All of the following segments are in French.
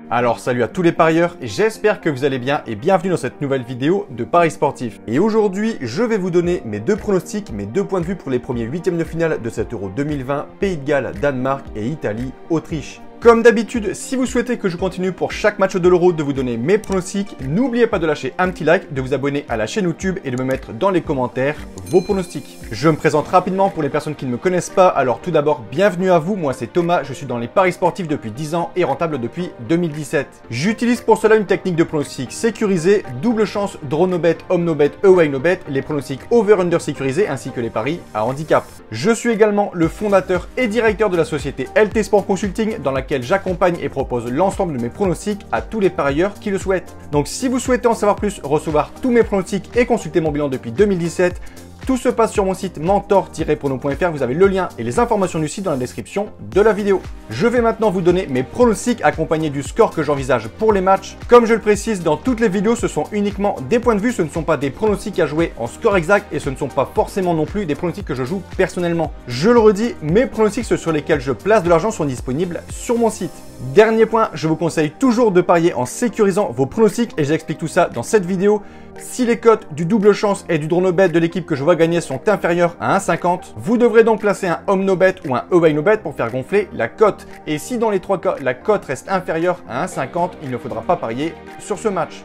Alors salut à tous les parieurs, j'espère que vous allez bien et bienvenue dans cette nouvelle vidéo de Paris Sportif. Et aujourd'hui, je vais vous donner mes deux pronostics, mes deux points de vue pour les premiers huitièmes de finale de cet Euro 2020, Pays de Galles, Danemark et Italie, Autriche. Comme d'habitude, si vous souhaitez que je continue pour chaque match de l'Euro de vous donner mes pronostics, n'oubliez pas de lâcher un petit like, de vous abonner à la chaîne YouTube et de me mettre dans les commentaires vos pronostics. Je me présente rapidement pour les personnes qui ne me connaissent pas. Alors tout d'abord, bienvenue à vous, moi c'est Thomas, je suis dans les paris sportifs depuis 10 ans et rentable depuis 2017. J'utilise pour cela une technique de pronostic sécurisée, double chance, draw no bet, home no bet, away no bet, les pronostics over-under sécurisés ainsi que les paris à handicap. Je suis également le fondateur et directeur de la société LT Sport Consulting dans laquelle j'accompagne et propose l'ensemble de mes pronostics à tous les parieurs qui le souhaitent. Donc si vous souhaitez en savoir plus, recevoir tous mes pronostics et consulter mon bilan depuis 2017, tout se passe sur mon site mentor-prono.fr, vous avez le lien et les informations du site dans la description de la vidéo. Je vais maintenant vous donner mes pronostics accompagnés du score que j'envisage pour les matchs. Comme je le précise dans toutes les vidéos, ce sont uniquement des points de vue, ce ne sont pas des pronostics à jouer en score exact et ce ne sont pas forcément non plus des pronostics que je joue personnellement. Je le redis, mes pronostics, ceux sur lesquels je place de l'argent, sont disponibles sur mon site. Dernier point, je vous conseille toujours de parier en sécurisant vos pronostics et j'explique tout ça dans cette vidéo. Si les cotes du double chance et du draw no bet de l'équipe que je vois gagner sont inférieures à 1,50, vous devrez donc placer un home no bet ou un away no bet pour faire gonfler la cote. Et si dans les trois cas, la cote reste inférieure à 1,50, il ne faudra pas parier sur ce match.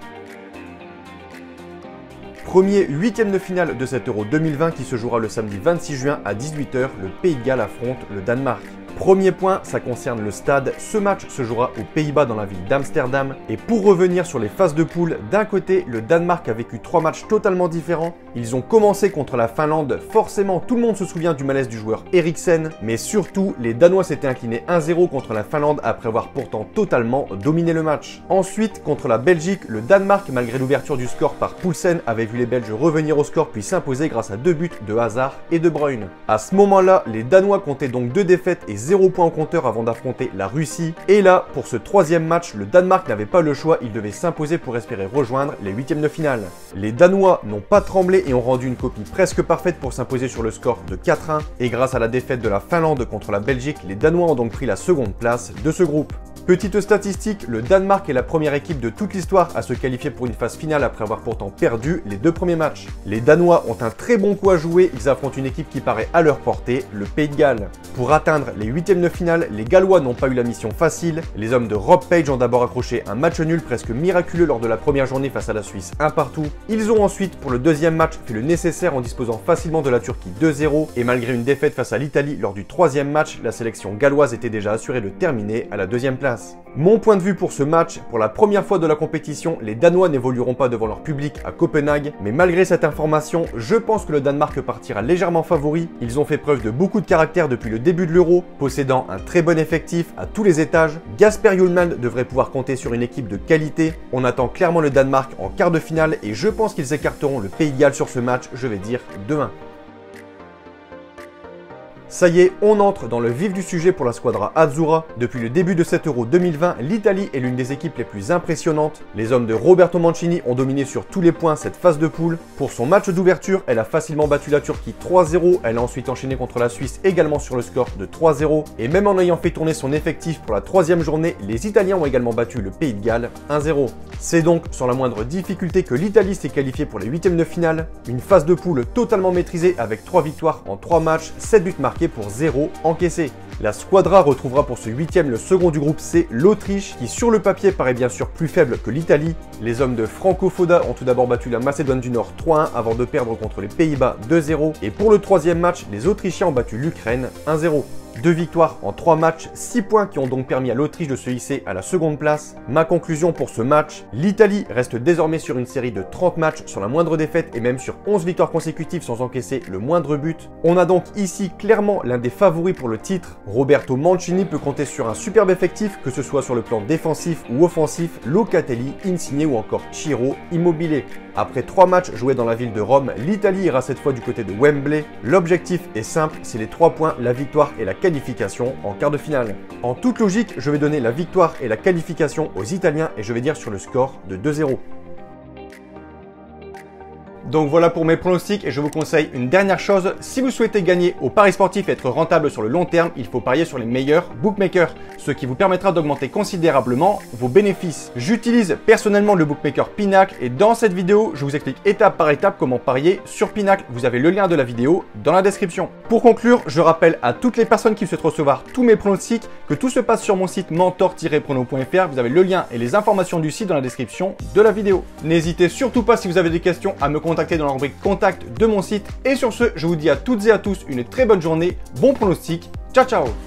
Premier huitième de finale de cet Euro 2020 qui se jouera le samedi 26 juin à 18 h, le Pays de Galles affronte le Danemark. Premier point, ça concerne le stade. Ce match se jouera aux Pays-Bas dans la ville d'Amsterdam. Et pour revenir sur les phases de poule, d'un côté, le Danemark a vécu 3 matchs totalement différents. Ils ont commencé contre la Finlande. Forcément, tout le monde se souvient du malaise du joueur Eriksen. Mais surtout, les Danois s'étaient inclinés 1-0 contre la Finlande après avoir pourtant totalement dominé le match. Ensuite, contre la Belgique, le Danemark, malgré l'ouverture du score par Poulsen, avait vu les Belges revenir au score puis s'imposer grâce à 2 buts de Hazard et De Bruyne. À ce moment-là, les Danois comptaient donc 2 défaites et 0 points au compteur avant d'affronter la Russie. Et là, pour ce troisième match, le Danemark n'avait pas le choix, il devait s'imposer pour espérer rejoindre les huitièmes de finale. Les Danois n'ont pas tremblé et ont rendu une copie presque parfaite pour s'imposer sur le score de 4-1. Et grâce à la défaite de la Finlande contre la Belgique, les Danois ont donc pris la seconde place de ce groupe. Petite statistique, le Danemark est la première équipe de toute l'histoire à se qualifier pour une phase finale après avoir pourtant perdu les 2 premiers matchs. Les Danois ont un très bon coup à jouer, ils affrontent une équipe qui paraît à leur portée, le Pays de Galles. Pour atteindre les huitièmes de finale, les Gallois n'ont pas eu la mission facile. Les hommes de Rob Page ont d'abord accroché un match nul presque miraculeux lors de la première journée face à la Suisse 1 partout. Ils ont ensuite, pour le deuxième match, fait le nécessaire en disposant facilement de la Turquie 2-0 et malgré une défaite face à l'Italie lors du troisième match, la sélection galloise était déjà assurée de terminer à la deuxième place. Mon point de vue pour ce match, pour la première fois de la compétition, les Danois n'évolueront pas devant leur public à Copenhague, mais malgré cette information, je pense que le Danemark partira légèrement favori. Ils ont fait preuve de beaucoup de caractère depuis le début de l'Euro, possédant un très bon effectif à tous les étages. Gasper Hjulmand devrait pouvoir compter sur une équipe de qualité. On attend clairement le Danemark en quart de finale et je pense qu'ils écarteront le Pays de Galles sur ce match, je vais dire 2-1. Ça y est, on entre dans le vif du sujet pour la squadra Azzurra. Depuis le début de cet Euro 2020, l'Italie est l'une des équipes les plus impressionnantes. Les hommes de Roberto Mancini ont dominé sur tous les points cette phase de poule. Pour son match d'ouverture, elle a facilement battu la Turquie 3-0. Elle a ensuite enchaîné contre la Suisse également sur le score de 3-0. Et même en ayant fait tourner son effectif pour la troisième journée, les Italiens ont également battu le Pays de Galles 1-0. C'est donc sans la moindre difficulté que l'Italie s'est qualifiée pour les huitièmes de finale. Une phase de poule totalement maîtrisée avec 3 victoires en 3 matchs, 7 buts marqués pour 0 encaissé. La squadra retrouvera pour ce huitième le second du groupe C, l'Autriche, qui sur le papier paraît bien sûr plus faible que l'Italie. Les hommes de Franco Foda ont tout d'abord battu la Macédoine du Nord 3-1 avant de perdre contre les Pays-Bas 2-0. Et pour le troisième match, les Autrichiens ont battu l'Ukraine 1-0. 2 victoires en 3 matchs, 6 points qui ont donc permis à l'Autriche de se hisser à la seconde place. Ma conclusion pour ce match, l'Italie reste désormais sur une série de 30 matchs sans la moindre défaite et même sur 11 victoires consécutives sans encaisser le moindre but. On a donc ici clairement l'un des favoris pour le titre. Roberto Mancini peut compter sur un superbe effectif, que ce soit sur le plan défensif ou offensif, Locatelli, Insigne ou encore Ciro, Immobile. Après 3 matchs joués dans la ville de Rome, l'Italie ira cette fois du côté de Wembley. L'objectif est simple, c'est les 3 points, la victoire et la qualification en quart de finale. En toute logique, je vais donner la victoire et la qualification aux Italiens et je vais dire sur le score de 2-0. Donc voilà pour mes pronostics et je vous conseille une dernière chose. Si vous souhaitez gagner au paris sportif et être rentable sur le long terme, il faut parier sur les meilleurs bookmakers, ce qui vous permettra d'augmenter considérablement vos bénéfices. J'utilise personnellement le bookmaker Pinacle et dans cette vidéo, je vous explique étape par étape comment parier sur Pinacle. Vous avez le lien de la vidéo dans la description. Pour conclure, je rappelle à toutes les personnes qui souhaitent recevoir tous mes pronostics que tout se passe sur mon site mentor-prono.fr. Vous avez le lien et les informations du site dans la description de la vidéo. N'hésitez surtout pas si vous avez des questions à me contacter dans la rubrique contact de mon site. Et sur ce, je vous dis à toutes et à tous une très bonne journée, bon pronostic, ciao ciao.